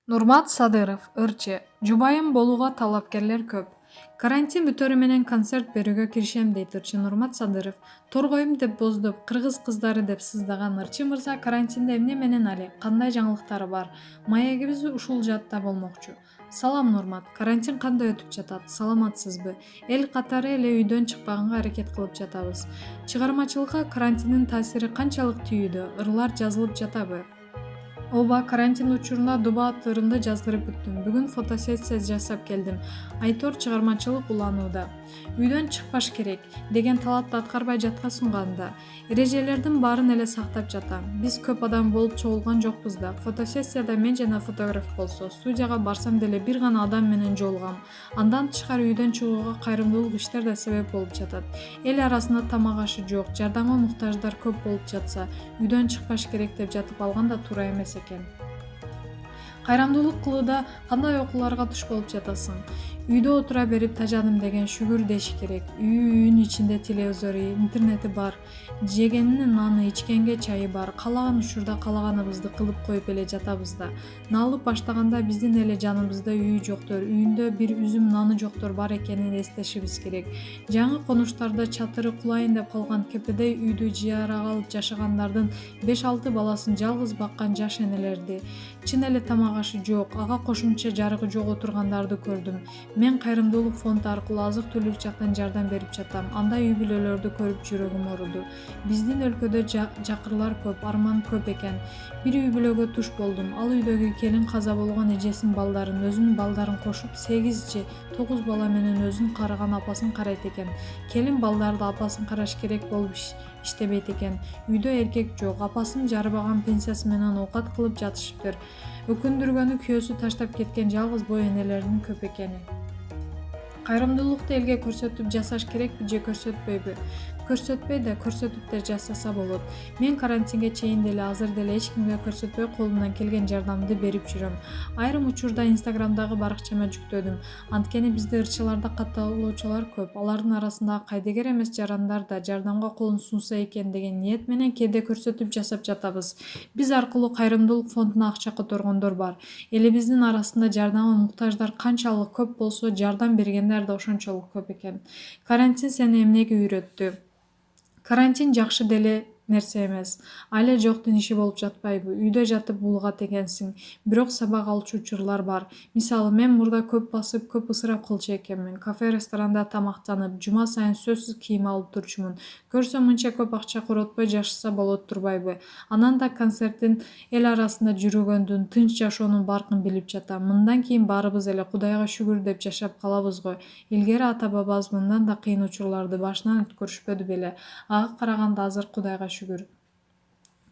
Нурмат Садыров, ырчы. Жубайым болууга талапкерлер көп. Карантин бүтөрү менен концерт берүүгө киришем дейт ырчы Нурмат Садыров. Торгоюм деп боздоп, кыргыз кыздары деп сыздаган ырчы мырза карантинде эмне менен алек, кандай жаңылыктары бар? Маегибиз ушул жаатта болмокчу. Салам Нурмат, карантин кандай өтүп жатат? Саламатсызбы? Эл катары эле үйдөн чыкпаганга аракет кылып жатабыз. Чыгармачылыкка карантиндин таасири канчалык түйүүдө? Ырлар жазылып жатабы? Ооба, карантин учурунда дуба аттырымды жаздырып бүттүм. Бүгүн фотосессия жасап келдим. Айтор чыгармачылык уланууда. Үйдөн чыкпаш керек деген талапты аткарбай жаткансың да. Эрежелердин баарын эле сактап жатам. Биз көп адам болуп чогулган жокпуз да. Фотосессияда мен жана фотограф болсо, студияга барсам деле бир гана адам менен жолугам. Андан тышкары үйдөн чыгууга кайрымдуулук иштер да себеп болуп жатат. Эл арасында тамак ашы жок, жардамга муктаждар көп болуп жатса, үйдөн чыкпаш керек деп жатып алган да туура эмес экен. Кайрамдуулук кылууда кандай окууларга туш болуп жатасың? Үйдө отура берип тажадым деген шүгүр деш керек. Үйүн ичинде телевизору, интернети бар. Жегенинин наны, ичкенге чайы бар. Каалаган учурда каалаганыбызды кылып коюп эле жатабыз да. Налып баштаганда биздин эле жаныбызда үйү жоктор, үйүндө бир үзүм наны жоктор бар экенин эстешибиз керек. Жаңы конуштарда чатыры кулайын деп калган кепедей үйдү жыярага алып жашагандардын 5-6 баласын жалгыз баккан жаш энелерди, чын эле тамак ашы жок, ага кошумча жарыгы жок отургандарды көрдүм. Мен кайрымдуулук фонду аркылуу азык-түлүк жактан жардам берип жатам. Андай үй бүлөлөрдү көрүп жүрөгүм ооруду. Биздин өлкөдө жакырлар көп, арман көп экен. Бир үй бүлөгө туш болдум. Ал үйдөгү келин каза болгон эжесин балдарын, өзүнүн балдарын кошуп 8 же 9 бала менен өзүн карыган апасын карайт экен. Келин балдарды апасын караш керек болуп иштебейт экен. Үйдө эркек жок, апасын жарыбаган пенсиясы менен оокат кылып жатышыптыр. Өкүндүргөнү күйөөсү таштап кеткен жалгыз бой энелердин көп экени. Кайрымдуулукту элге көрсөтүп жашаш керекпи же көрсөтпөйбү? Көрсөтпөй да, көрсөтүп да жашаса болот. Мен карантинге чейин деле азыр деле эч кимге көрсөтпөй колумдан келген жардамды берип жүрөм. Айрым учурда Инстаграмдагы баракчама жүктөдүм. Анткени бизде ырчыларда катталуучулар көп. Алардын арасында кайдыгер эмес жарандар да жардамга колун сунса экен деген ниет менен кээде көрсөтүп жасап жатабыз. Биз аркылуу кайрымдуулук фондуна акча которгондор бар. Элибиздин арасында жардамга муктаждар канчалык көп болсо, жардам бергендер да ошончолук көп экен. Карантин сени эмнеге үйрөттү? Карантин жакшы деле нерсе эмес. Айла жоктун иши болуп жатпайбы? Үйдө жатып булгат экенсиң. Бирок сабак алчу учурлар бар. Мисалы, мен мурда көп басып, көп ысырап кылчу экенмин. Кафе, ресторанда тамактанып, жума сайын сөзсүз кийим алып турчумун. Көрсөм мынча көп акча коротпой жашаса болот турбайбы? Анан да концерттин эл арасында жүргөндүн, тынч жашоонун баркын билип жатам. Мындан кийин баарыбыз эле Кудайга шүгүр деп жашап калабыз го. Илгери ата-бабабыз мындан да кыйын учурларды башынан өткөрүшпөдү беле? Ага караганда азыр Кудайга шүгүр.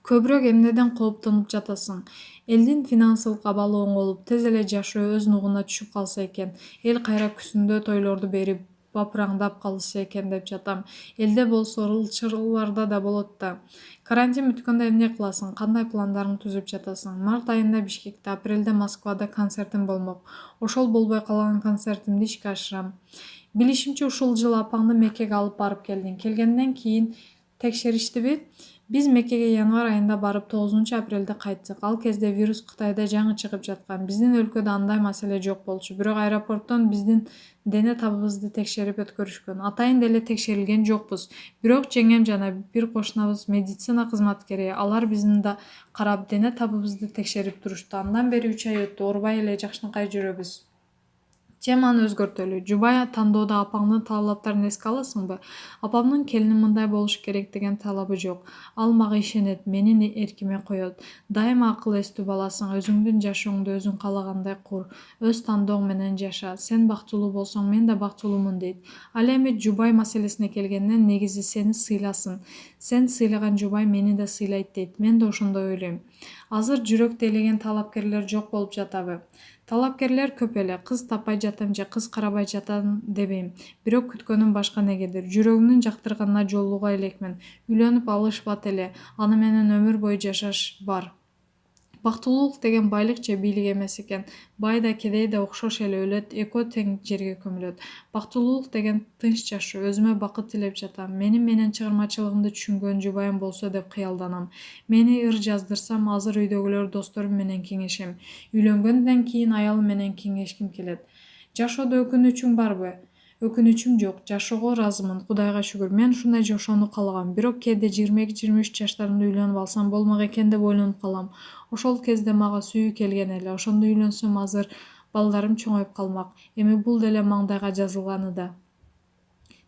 Көбүрөөк эмнеден кооптонуп жатасың? Элдин финансылык абалы оңолуп, тез эле жашоо өз нугуна түшүп калса экен. Эл кайра күсүндө тойлорду берип, бапыраңдап калышса экен деп жатам. Элде болсо ылчырларда да болот да. Карантин бүткөндө эмне кыласың? Кандай пландарың түзүп жатасың? Март айында Бишкекте, апрелде Москвада концертим болмок. Ошол болбой калган концертимди ишке ашырам. Билишимче, ушул жылы апаңды Меккеге алып барып келдиң. Келгенден кийин текшериштиби? Биз Меккеге январь айында барып 9-апрелде кайттык. Ал кезде вирус Кытайда жаңы чыгып жаткан. Биздин өлкөдө андай маселе жок болчу. Бирок аэропорттон биздин дене табыбызды текшерип өткөрүшкөн. Атайын деле текшерилген жокпуз. Бирок жеңем жана бир кошунабыз медицина кызматкери, алар бизди карап дене табыбызды текшерип турушту. Андан бери 3 ай өттү. Оорубай эле жакшыркай жүрөбүз. Теманы өзгөртөлү. Жубай тандоодо апаңдын талаптарын эске аласыңбы? Апамдын келини мындай болуш керек деген талабы жок. Ал мага ишенет, менин эркиме коет. Дайыма акыл эстүү баласың, өзүңдүн жашооңду өзүң каалагандай кур, өз тандооң менен жаша. Сен бактылуу болсоң, мен да бактылуумун дейт. Ал эми жубай маселесине келгенде, негизи сени сыйласын. Сен сыйлаган жубай мени да сыйлайт дейт. Мен да ошондой ойлойм. Азыр жүрөк тейлеген талапкерлер жок болуп жатабы? Талапкерлер көп эле. Кыз таппай жатам же кыз карабай жатам дебейм. Бирок күткөнүм башка негедир. Жүрөгүмдүн жактырганына жолуга элекмин. Үйлөнүп алышпат эле. Аны менен өмүр бою жашаш бар. Бактылуулук деген байлык же бийлик эмес экен. Бай да кедей да окшош эле өлөт, экөө тең жерге көмүлөт. Бактылуулук деген тынч жашоо, өзүмө бакыт тилеп жатам. Менин чыгармачылыгымды түшүнгөн жубайым болсо деп кыялданам. Мени ыр жаздырсам, азыр үйдөгүлөр досторум менен кеңешем. Үйлөнгөндөн кийин аялым менен кеңешким келет. Жашоодо өкүнүчүң барбы? Өкүнүчүм жок, жашоого ыраазымын, Кудайга шүгүр. Мен ушундай жашоону каалагам. Бирок кээде 22-23 жаштарымда үйлөнүп алсам болмок экен деп ойлонуп калам. Ошол кезде мага сүйүү келген эле. Ошондо үйлөнсөм азыр балдарым чоңоюп калмак. Эми бул деле маңдайга жазылганы да.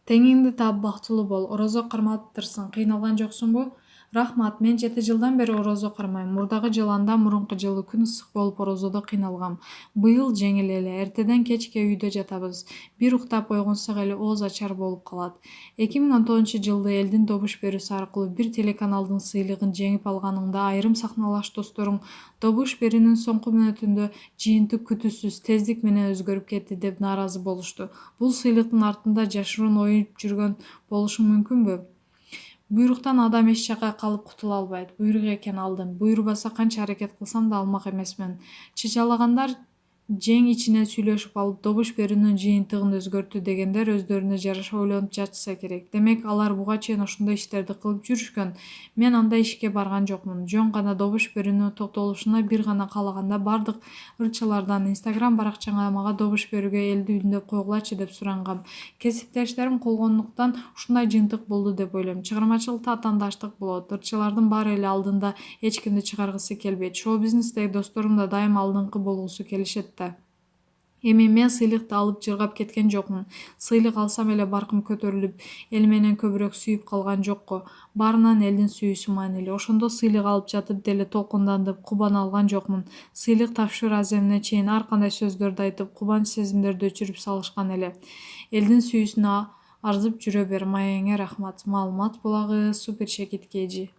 Теңиңди таап бактылуу бол. Орозо кармаптырсың, кыйналган жоксуңбу? Рахмат, мен 7 жылдан бери орозо кармайм. Мурдагы жыланда мурунку жылы күн ысык болуп орозодо кыйналгам. Быйыл жеңил эле. Эртеден кечке үйдө жатабыз. Бир уктап ойгонсок эле ооз ачар болуп калат. 2019-жылды элдин добуш берүүсү аркылуу бир телеканалдын сыйлыгын жеңип алганыңда айрым сахналаш досторуң добуш берүүнүн соңку мүнөтүндө жыйынтык күтүүсүз тездик менен өзгөрүп кетти деп нааразы болушту. Бул сыйлыктын артында жашыруун ой жүргөн болушу мүмкүнбү? Буйруктан адам эч жакка калып кутула албайт. Буйрук экен алдым. Буйрубаса канча аракет кылсам да алмак эмесмин. Чычалагандар жең ичинен сүйлөшүп алып добуш берүүнүн жыйынтыгын өзгөртүү дегендер өздөрүнө жараша ойлонуп жатышса керек. Демек алар буга чейин ошондой иштерди кылып жүрүшкөн. Мен андай ишке барган жокмун. Жөн гана добуш берүүнүн токтолушуна бир гана каалаганда бардык ырчылардан Instagram баракчаңа мага добуш берүүгө элди үндөп койгулачы деп сурангам. Кесиптештерим колгондуктан ушундай жыйынтык болду деп ойлойм. Чыгармачылыкта атаандаштык болот. Ырчылардын баары эле алдында эч кимди чыгаргысы келбейт. Шоу-бизнестеги досторум да дайыма алдыңкы болгусу келишет да. Эми мен сыйлыкты алып жыргап кеткен жокмун. Сыйлык алсам эле баркым көтөрүлүп, эл менен көбүрөөк сүйүп калган жокко. Баарынан элдин сүйүүсү маанилүү. Ошондо сыйлык алып жатып деле толкундандып, кубан алган жокмун. Сыйлык тапшыруу аземине чейин ар кандай сөздөрдү айтып, кубанч сезимдерди өчүрүп салышкан эле. Элдин сүйүүсүнө арзып жүрө бер. Маегиңе рахмат. Маалымат булагы Супер Шекит Кеji.